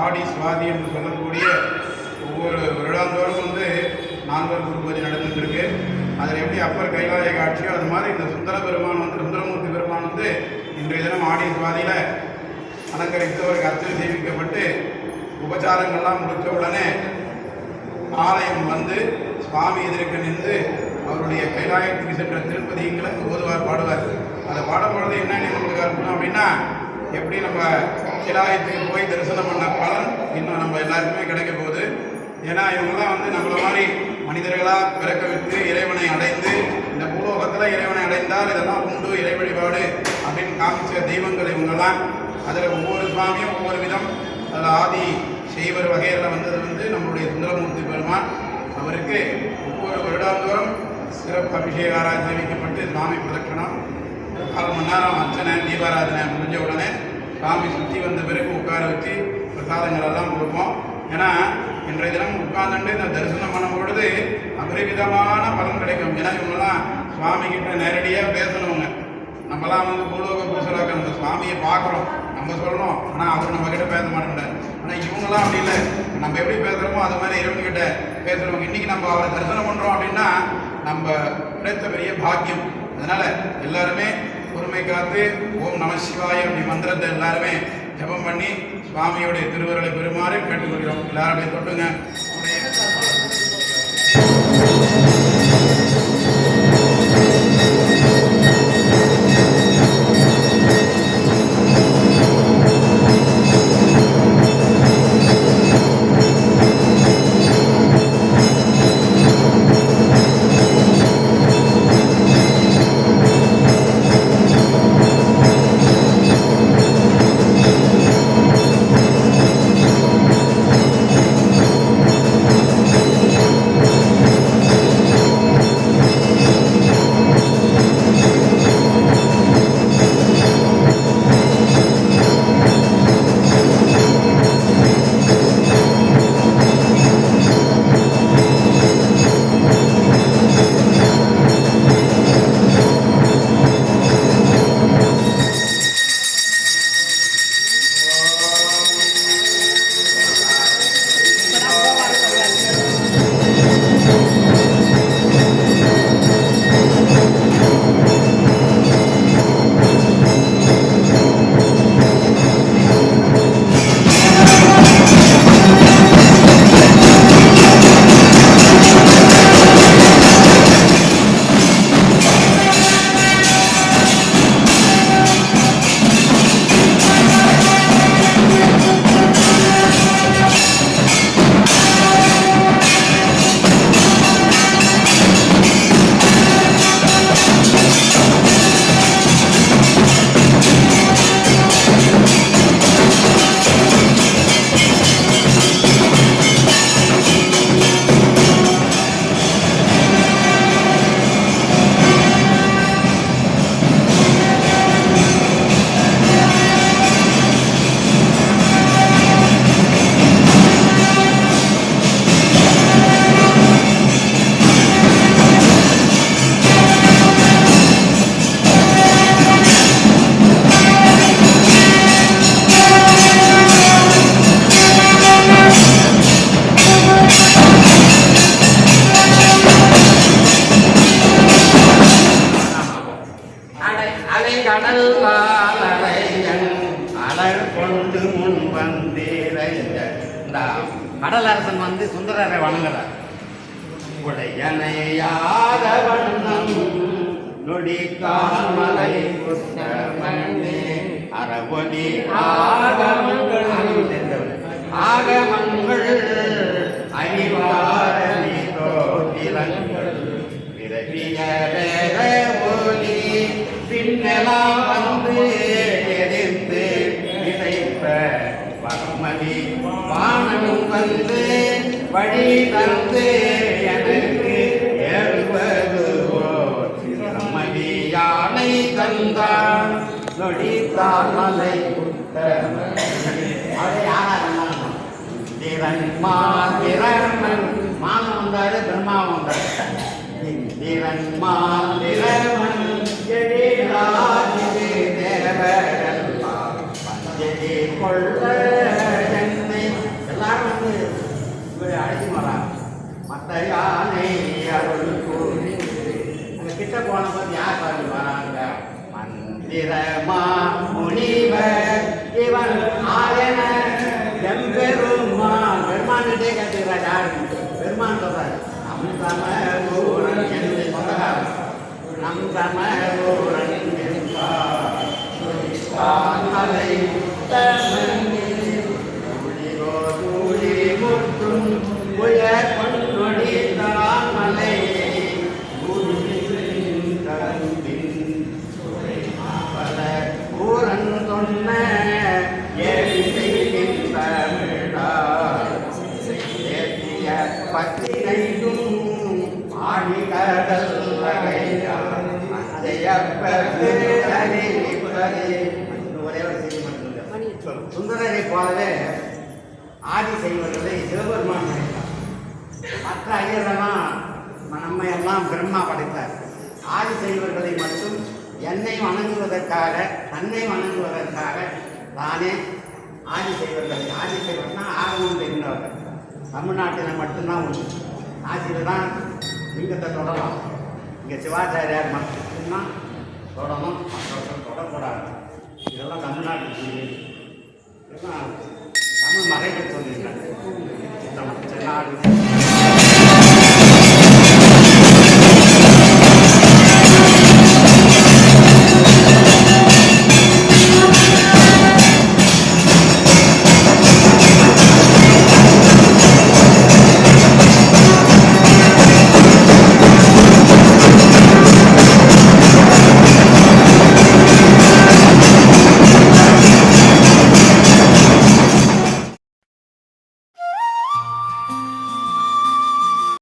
ஆடி சுவாதி என்று சொல்லக்கூடிய ஒவ்வொரு வருடாந்தோறும் நால்வர் குரு பூஜை நடந்துட்டு இருக்கு. அதில் எப்படி அப்பர் கைலாய காட்சியோ அது மாதிரி இந்த சுந்தர பெருமான் சுந்தரமூர்த்தி பெருமான் இன்றைய தினம் ஆடி சுவாதியில் அலங்கரித்து அவருக்கு அர்ச்சனை செய்விக்கப்பட்டு உபச்சாரங்கள்லாம் முடித்த உடனே ஆலயம் சுவாமி எதிர்க்க நின்று அவருடைய கைலாயத்துக்கு சென்ற திருப்பதிங்களை ஓதுவார் பாடுவார். அதை பாடும்பொழுது என்ன நமக்கு இருக்கணும் அப்படின்னா, எப்படி நம்ம கைலாயத்துக்கு போய் தரிசனம் பண்ண பலன் இன்னும் நம்ம எல்லாருக்குமே கிடைக்க போகுது. ஏன்னா இவங்கெல்லாம் நம்மள மாதிரி மனிதர்களாக பிறக்க விட்டு இறைவனை அடைந்து இந்த பூலோகத்தில் இறைவனை அடைந்தால் இதெல்லாம் உண்டு இறை வழிபாடு அப்படின்னு காமிச்ச தெய்வங்கள் இவங்கெல்லாம். அதில் ஒவ்வொரு சுவாமியும் ஒவ்வொரு விதம் அதில் ஆதி செய்வர் வகையில் வந்தது நம்மளுடைய சுந்தரமூர்த்தி பெருமான். அவருக்கு ஒவ்வொரு வருடாந்தோறும் சிறப்பு அபிஷேக ஆராதனை வைக்கப்பட்டு சுவாமி பிரதட்சணம் 4 மணி நேரம் அர்ச்சனை தீபாராதனை முடிஞ்ச உடனே சாமி சுற்றி வந்த பிறகு உட்கார வச்சு பிரசாதங்கள் எல்லாம் கொடுப்போம். ஏன்னா இன்றைய தினம் உட்கார்ந்துட்டு இந்த தரிசனம் பண்ணும் பொழுது அபரிவிதமான பலன் கிடைக்கும். ஏன்னா இவங்கெல்லாம் சுவாமி கிட்ட நேரடியாக பேசணுங்க. நம்மலாம் பூலோக பூசலாக்க நம்ம சுவாமியை பார்க்குறோம், நம்ம சொல்லணும், ஆனால் அவர் நம்ம கிட்ட பேச மாட்டேங்கிறார். ஆனால் இவங்கெல்லாம் அப்படி இல்லை, நம்ம எப்படி பேசுகிறோமோ அது மாதிரி இறைவன்கிட்ட பேசுகிறவங்க. இன்றைக்கி நம்ம அவரை தரிசனம் பண்ணுறோம் அப்படின்னா நம்ம கிடைத்த பெரிய பாக்கியம். அதனால் எல்லாருமே பொறுமை காத்து ஓம் நம சிவாய அப்படி மந்திரத்தை எல்லாருமே ஜபம் பண்ணி சுவாமியோடைய திருவருளை பெறுமாறு கேட்டுக்கொள்கிறோம். எல்லாரும் அப்படியே தொட்டுங்க. கடலரசன் சுந்தரரை வணங்குறார். உடையனையாத வண்ணம் நொடி காமலை அறவொலி ஆகமங்கள் அறிவாரணி தோட்டிலங்கள் பிறவிய வேத ஒலி பின்னெல்லாம் எரிந்து இசைப்ப பரமதி வானம் வழி தந்து எனக்கு ஏற்பது பிரம்மதி யானை தந்தான் நொடித்தாமலை திறன்மாதிரமன் மானம் வந்தாரு, பிரம்மா வந்தாரு. திறன்மாதிரமன் எழிலாதி தேவரன் பஞ்சதி கொள்ள என்னை யானை அருள் கூறி அங்க கிட்ட போன போது யார் பாருங்க வராங்க மந்திரமா முனிவர் இவன் ஆயன எம்பெருமான் பெருமான்கிட்டே கேட்டுக்கிறார் யாரு பெருமான் சொல்றாரு நம் தமிழூரன் என்று சொந்தக்காரன் நம் தமிழூரன் என்பாரை தூளி முற்றும் உயர் பொன்னொடி தாமலை ஊரன் சொன்ன பத்தினையும் ஆணி கடல் ஒரே ஒரு செய்தி மட்டும் சுந்தரரை போலவே ஆதி செய்வர்களை சிவபெருமான் படைத்தார். மற்ற ஐயரெல்லாம் நம்மை எல்லாம் பிரம்மா படைத்தார். ஆதி செய்வர்களை மட்டும் என்னை வணங்குவதற்காக தன்னை வணங்குவதற்காக தானே ஆதி செய்வர்னா ஆகமம் தெரிந்தவர்கள் தமிழ்நாட்டில் மட்டும்தான் உண்டு. ஆட்சியில் தான் லிங்கத்தை தொடலாம். இங்கே சிவாச்சாரியார் மட்டும்தான் தொடணும், மற்றவர்கள் தொடக்கூடாது. இதெல்லாம் தமிழ்நாட்டுக்கு இதெல்லாம் தமிழ் மறைக்க சொல்லியிருக்காங்க.